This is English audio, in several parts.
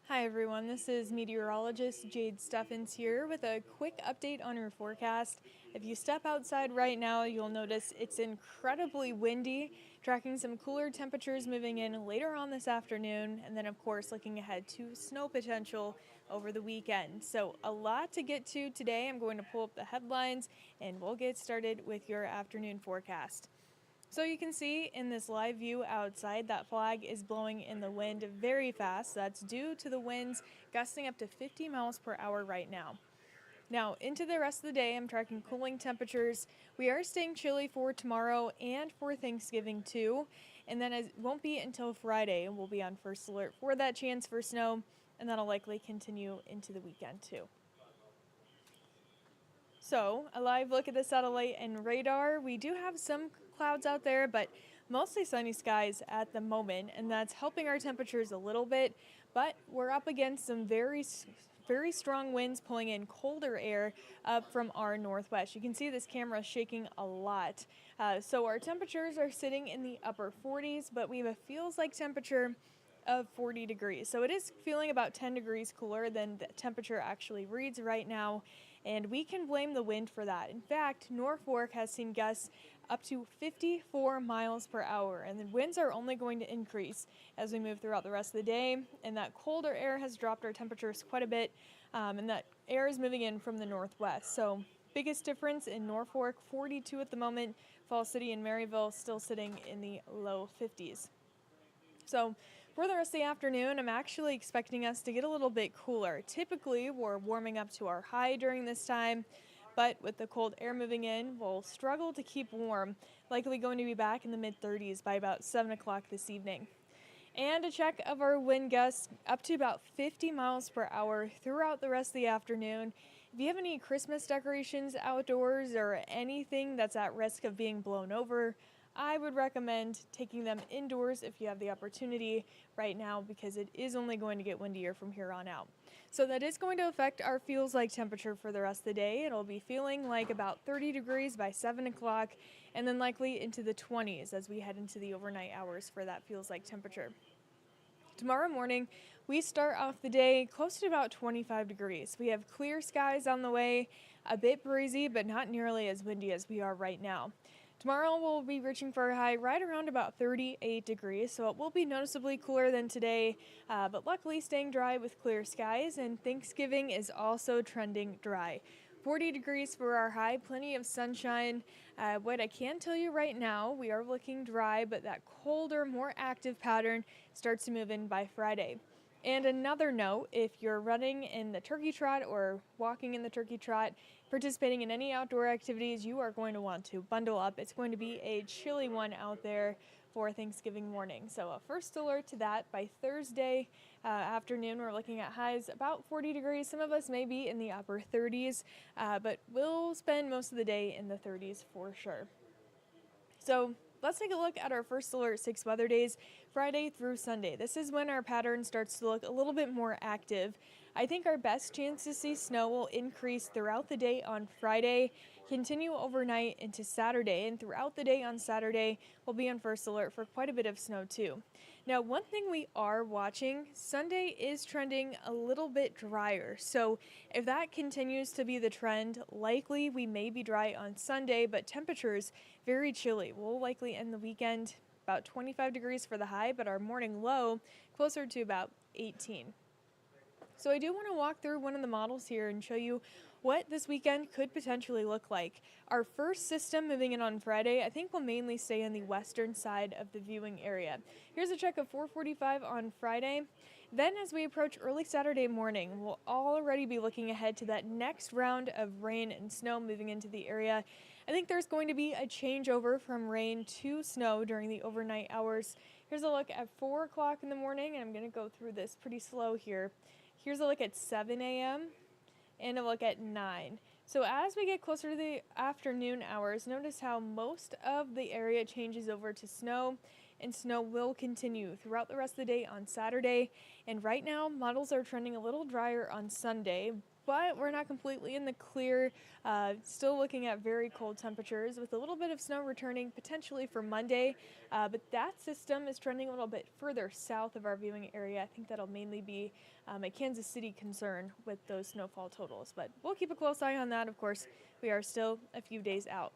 Hi everyone, this is Meteorologist Jade Steffens here with a quick update on your forecast. If you step outside right now, you'll notice it's incredibly windy, tracking some cooler temperatures moving in later on this afternoon, and then of course looking ahead to snow potential over the weekend. So a lot to get to today. I'm going to pull up the headlines and we'll get started with your afternoon forecast. So you can see in this live view outside that flag is blowing in the wind very fast. That's due to the winds gusting up to 50 miles per hour right now. Now, into the rest of the day, I'm tracking cooling temperatures. We are staying chilly for tomorrow and for Thanksgiving too. And then it won't be until Friday. We'll be on first alert for that chance for snow, and that'll likely continue into the weekend too. So, a live look at the satellite and radar. We do have some clouds out there, but mostly sunny skies at the moment, and that's helping our temperatures a little bit. But we're up against some very strong winds pulling in colder air up from our northwest. You can see this camera shaking a lot. So our temperatures are sitting in the upper 40s, but we have a feels like temperature of 40 degrees. So it is feeling about 10 degrees cooler than the temperature actually reads right now, and we can blame the wind for that. In fact, Norfolk has seen gusts up to 54 miles per hour, and the winds are only going to increase as we move throughout the rest of the day, and that colder air has dropped our temperatures quite a bit, and that air is moving in from the northwest. So biggest difference in Norfolk, 42 at the moment. Falls City and Maryville still sitting in the low 50s. So for the rest of the afternoon, I'm actually expecting us to get a little bit cooler. Typically, we're warming up to our high during this time, but with the cold air moving in, we'll struggle to keep warm, likely going to be back in the mid-30s by about 7 o'clock this evening. And a check of our wind gusts up to about 50 miles per hour throughout the rest of the afternoon. If you have any Christmas decorations outdoors or anything that's at risk of being blown over, I would recommend taking them indoors if you have the opportunity right now, because it is only going to get windier from here on out. So that is going to affect our feels like temperature for the rest of the day. It'll be feeling like about 30 degrees by 7 o'clock, and then likely into the 20s as we head into the overnight hours for that feels like temperature. Tomorrow morning, we start off the day close to about 25 degrees. We have clear skies on the way, a bit breezy, but not nearly as windy as we are right now. Tomorrow we'll be reaching for a high right around about 38 degrees, so it will be noticeably cooler than today, but luckily staying dry with clear skies, and Thanksgiving is also trending dry. 40 degrees for our high, plenty of sunshine. What I can tell you right now, we are looking dry, but that colder, more active pattern starts to move in by Friday. And another note, if you're running in the turkey trot or walking in the turkey trot, participating in any outdoor activities, you are going to want to bundle up. It's going to be a chilly one out there for Thanksgiving morning. So a first alert to that. By Thursday afternoon, we're looking at highs about 40 degrees. Some of us may be in the upper 30s, but we'll spend most of the day in the 30s for sure. So let's take a look at our first alert 6 weather days, Friday through Sunday. This is when our pattern starts to look a little bit more active. I think our best chance to see snow will increase throughout the day on Friday, continue overnight into Saturday, and throughout the day on Saturday, we'll be on first alert for quite a bit of snow too. Now, one thing we are watching, Sunday is trending a little bit drier. So if that continues to be the trend, likely we may be dry on Sunday, but temperatures very chilly. We'll likely end the weekend about 25 degrees for the high, but our morning low closer to about 18. So I do want to walk through one of the models here and show you what this weekend could potentially look like. Our first system moving in on Friday, I think will mainly stay on the western side of the viewing area. Here's a check of 445 on Friday. Then as we approach early Saturday morning, we'll already be looking ahead to that next round of rain and snow moving into the area. I think there's going to be a changeover from rain to snow during the overnight hours. Here's a look at 4 o'clock in the morning, and I'm going to go through this pretty slow here. Here's a look at 7 a.m. and a look at 9. So as we get closer to the afternoon hours, notice how most of the area changes over to snow, and snow will continue throughout the rest of the day on Saturday. And right now, models are trending a little drier on Sunday, but we're not completely in the clear. Still looking at very cold temperatures with a little bit of snow returning potentially for Monday. But that system is trending a little bit further south of our viewing area. I think that'll mainly be a Kansas City concern with those snowfall totals. But we'll keep a close eye on that. Of course, we are still a few days out.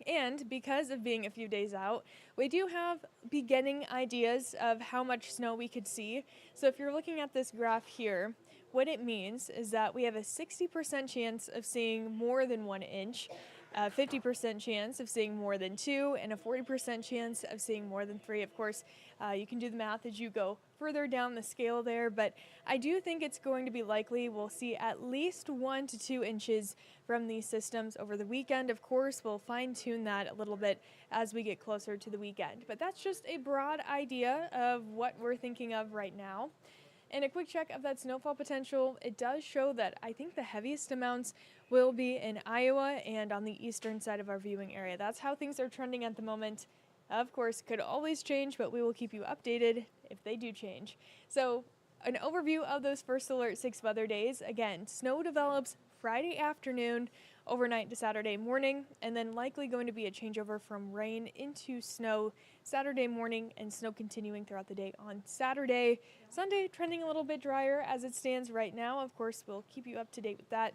And because of being a few days out, we do have beginning ideas of how much snow we could see. So if you're looking at this graph here, what it means is that we have a 60% chance of seeing more than 1 inch, a 50% chance of seeing more than 2, and a 40% chance of seeing more than 3. Of course, you can do the math as you go further down the scale there, but I do think it's going to be likely we'll see at least 1 to 2 inches from these systems over the weekend. Of course, we'll fine-tune that a little bit as we get closer to the weekend, but that's just a broad idea of what we're thinking of right now. And a quick check of that snowfall potential, it does show that I think the heaviest amounts will be in Iowa and on the eastern side of our viewing area. That's how things are trending at the moment. Of course, could always change, but we will keep you updated if they do change. So an overview of those first Alert 6 weather days. Again, snow develops Friday afternoon, overnight to Saturday morning, and then likely going to be a changeover from rain into snow Saturday morning and snow continuing throughout the day on Saturday. Sunday trending a little bit drier as it stands right now. Of course, we'll keep you up to date with that.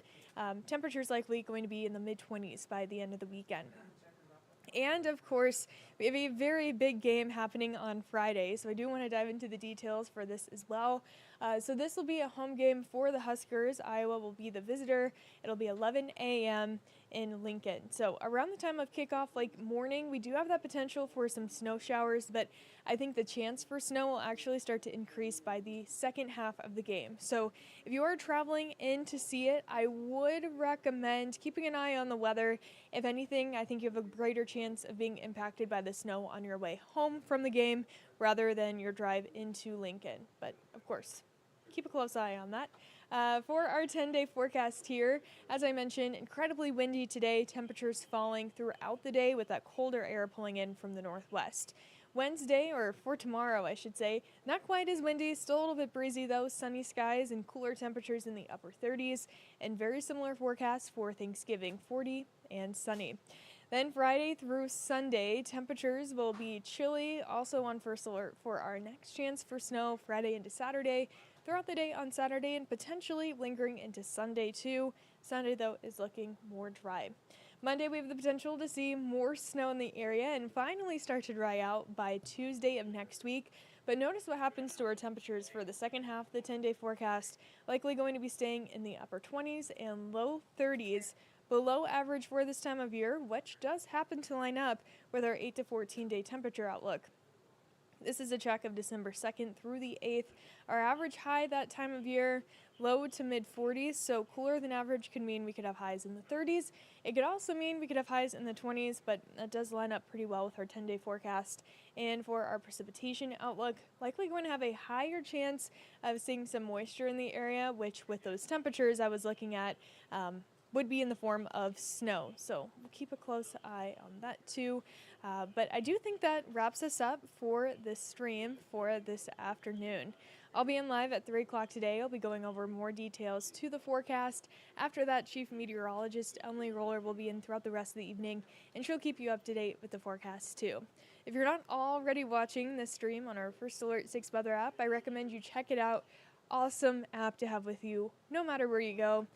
Temperatures likely going to be in the mid-20s by the end of the weekend. And of course, we have a very big game happening on Friday, so I do want to dive into the details for this as well. So this will be a home game for the Huskers. Iowa will be the visitor. It'll be 11 a.m. in Lincoln. So around the time of kickoff, like morning, we do have that potential for some snow showers, but I think the chance for snow will actually start to increase by the second half of the game. So if you are traveling in to see it, I would recommend keeping an eye on the weather. If anything, I think you have a greater chance of being impacted by the snow on your way home from the game rather than your drive into Lincoln. But of course, keep a close eye on that. For our 10-day forecast here, as I mentioned, incredibly windy today, temperatures falling throughout the day with that colder air pulling in from the northwest. Wednesday, or for tomorrow I should say, not quite as windy, still a little bit breezy though, sunny skies and cooler temperatures in the upper 30s, and very similar forecast for Thanksgiving, 40 and sunny. Then Friday through Sunday, temperatures will be chilly, also on first alert for our next chance for snow Friday into Saturday, throughout the day on Saturday, and potentially lingering into Sunday too. Sunday, though, is looking more dry. Monday, we have the potential to see more snow in the area and finally start to dry out by Tuesday of next week. But notice what happens to our temperatures for the second half of the 10-day forecast, likely going to be staying in the upper 20s and low 30s, below average for this time of year, which does happen to line up with our 8 to 14-day temperature outlook. This is a check of December 2nd through the 8th. Our average high that time of year, low to mid 40s, so cooler than average could mean we could have highs in the 30s. It could also mean we could have highs in the 20s, but that does line up pretty well with our 10-day forecast. And for our precipitation outlook, likely going to have a higher chance of seeing some moisture in the area, which with those temperatures I was looking at, would be in the form of snow. So we'll keep a close eye on that too. But I do think that wraps us up for this stream for this afternoon. I'll be in live at 3 o'clock today. I'll be going over more details to the forecast. After that, Chief Meteorologist Emily Roller will be in throughout the rest of the evening, and she'll keep you up to date with the forecast too. If you're not already watching this stream on our First Alert 6 weather app, I recommend you check it out. Awesome app to have with you no matter where you go.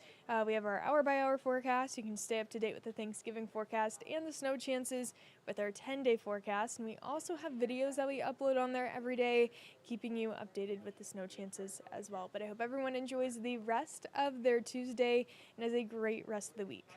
We have our hour-by-hour forecast. You can stay up to date with the Thanksgiving forecast and the snow chances with our 10-day forecast. And we also have videos that we upload on there every day, keeping you updated with the snow chances as well. But I hope everyone enjoys the rest of their Tuesday and has a great rest of the week.